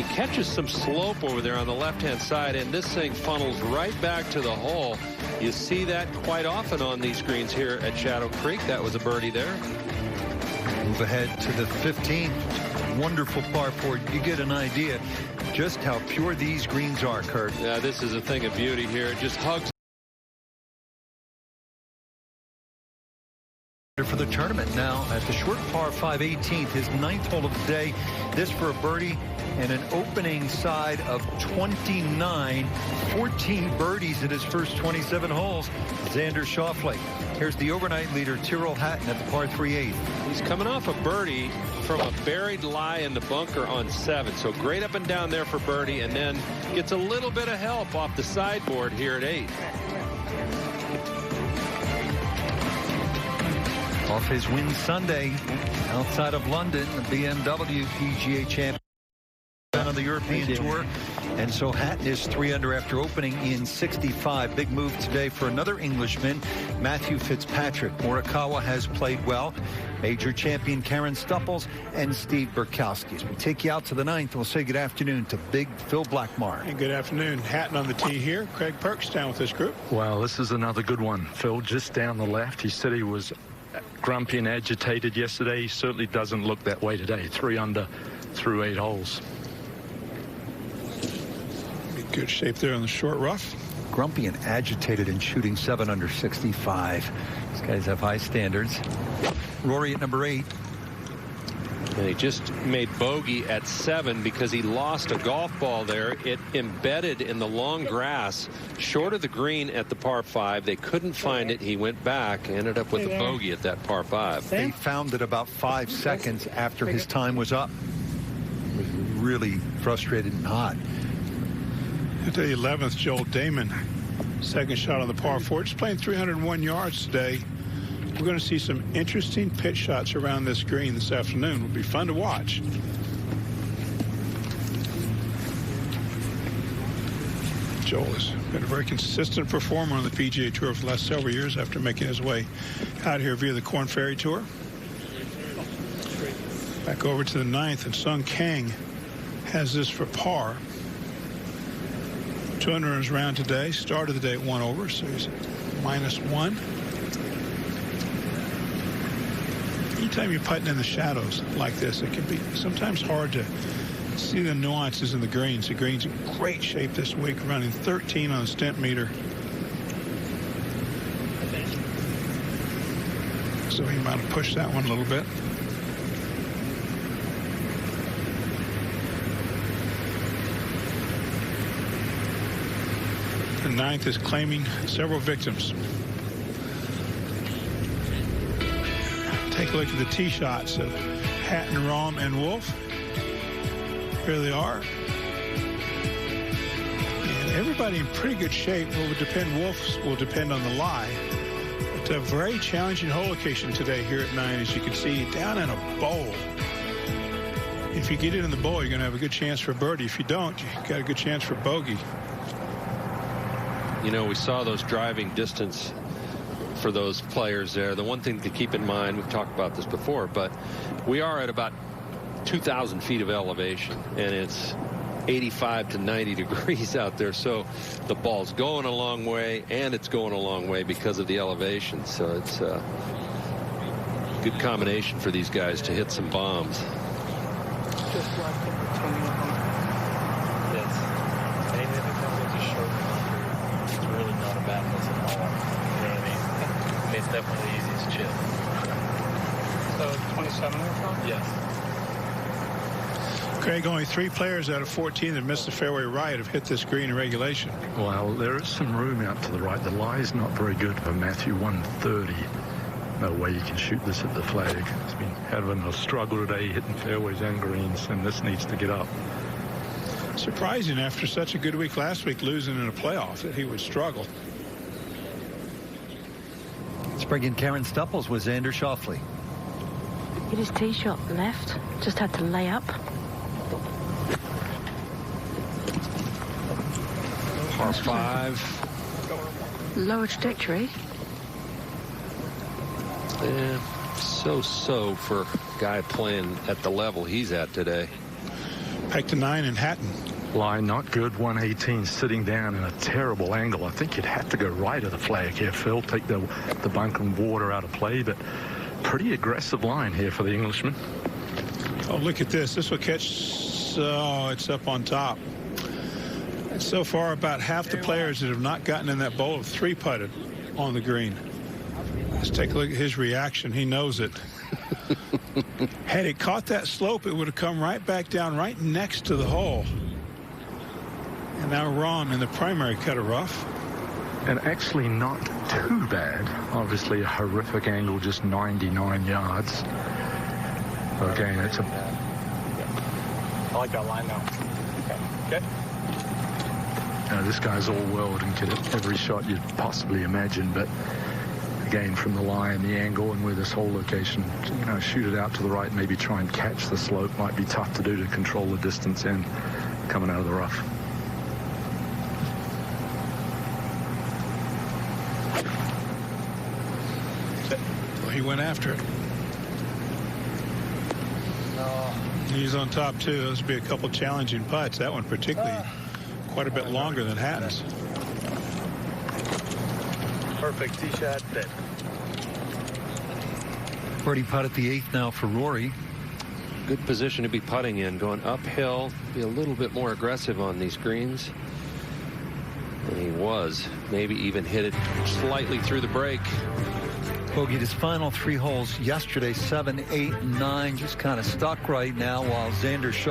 catches some slope over there on the left-hand side, and this thing funnels right back to the hole. You see that quite often on these greens here at Shadow Creek. That was a birdie there. Move ahead to the 15th. Wonderful par 4. You get an idea just how pure these greens are, Kurt. Yeah, this is a thing of beauty here. It just hugs for the tournament now at the short par 5 18th, his 9th hole of the day. This for a birdie and an opening side of 29, 14 birdies in his first 27 holes. Xander Schauffele. Here's the overnight leader, Tyrrell Hatton, at the par 3/8. He's coming off a birdie from a buried lie in the bunker on 7. So great up and down there for birdie, and then gets a little bit of help off the sideboard here at 8. Off his win Sunday outside of London, the BMW PGA champion on the European Tour. And so Hatton is 3 under after opening in 65. Big move today for another Englishman, Matthew Fitzpatrick. Morikawa has played well. Major champion Karen Stupples and Steve Burkowski. As we take you out to the 9th, we'll say good afternoon to Big Phil Blackmar. And good afternoon. Hatton on the tee here. Craig Perks down with this group. Wow, this is another good one. Phil just down the left. He said he was grumpy and agitated yesterday. He certainly doesn't look that way today. 3 under through 8 holes. Good shape there on the short rough. Grumpy and agitated and shooting 7 under 65. These guys have high standards. Rory at number 8. And he just made bogey at 7 because he lost a golf ball there. It embedded in the long grass short of the green at the par 5. They couldn't find it. He went back, ended up with a bogey at that par 5. They found it about 5 seconds after his time was up. He was really frustrated and hot. At the 11th, Joel Damon, second shot on the par 4. Just playing 301 yards today. We're going to see some interesting pitch shots around this green this afternoon. It'll be fun to watch. Joel has been a very consistent performer on the PGA Tour for the last several years after making his way out here via the Korn Ferry Tour. Back over to the 9th, and Sung Kang has this for par. 2 under his round today. Started the day at 1 over, so he's -1. Anytime you're putting in the shadows like this, it can be sometimes hard to see the nuances in the greens. The green's in great shape this week, running 13 on the stent meter. So he might have pushed that one a little bit. The 9th is claiming several victims. Take a look at the tee shots of Hatton, Rahm, and Wolf. Here they are. And everybody in pretty good shape. Wolf's will depend on the lie. It's a very challenging hole location today here at 9, as you can see, down in a bowl. If you get it in the bowl, you're going to have a good chance for birdie. If you don't, you've got a good chance for bogey. You know, we saw those driving distance for those players there. The one thing to keep in mind, we've talked about this before, but we are at about 2,000 feet of elevation, and it's 85 to 90 degrees out there. So the ball's going a long way, and it's going a long way because of the elevation. So it's a good combination for these guys to hit some bombs. It's definitely the easiest chip. So 27 or so? Yes. Craig, only 3 players out of 14 that missed the fairway right have hit this green in regulation. Well, there is some room out to the right. The lie is not very good for Matthew. 130. No way you can shoot this at the flag. He's been having a struggle today hitting fairways and greens, and this needs to get up. Surprising after such a good week last week, losing in a playoff, that he would struggle. Let's bring in Karen Stupples with Xander Schauffele. Hit his tee shot left, just had to lay up. Par 5. Lower trajectory. Yeah, so for a guy playing at the level he's at today. Back to 9 and Hatton. Line not good, 118, sitting down in a terrible angle. I think you'd have to go right of the flag here, Phil. Take the bunk and water out of play, but pretty aggressive line here for the Englishman. Oh, look at this. This will catch. Oh, it's up on top. And so far, about half the players that have not gotten in that bowl have three-putted on the green. Let's take a look at his reaction. He knows it. Had it caught that slope, it would have come right back down right next to the hole. And now Ron in the primary cut a rough. And actually not too bad. Obviously a horrific angle, just 99 yards. Again, it's a... I like that line now. Okay. This guy's all world and can hit every shot you'd possibly imagine, but again, from the line, the angle, and where this whole location, shoot it out to the right, maybe try and catch the slope might be tough to do to control the distance and coming out of the rough. Well, he went after it. He's on top too. Those would be a couple challenging putts. That one particularly quite a bit longer than Hatton's. Perfect tee shot. Birdie putt at the 8th now for Rory. Good position to be putting in, going uphill, be a little bit more aggressive on these greens. And he was, maybe even hit it slightly through the break. Bogeyed his final 3 holes yesterday, 7, 8, and 9, just kind of stuck right now, while Xander Schauffele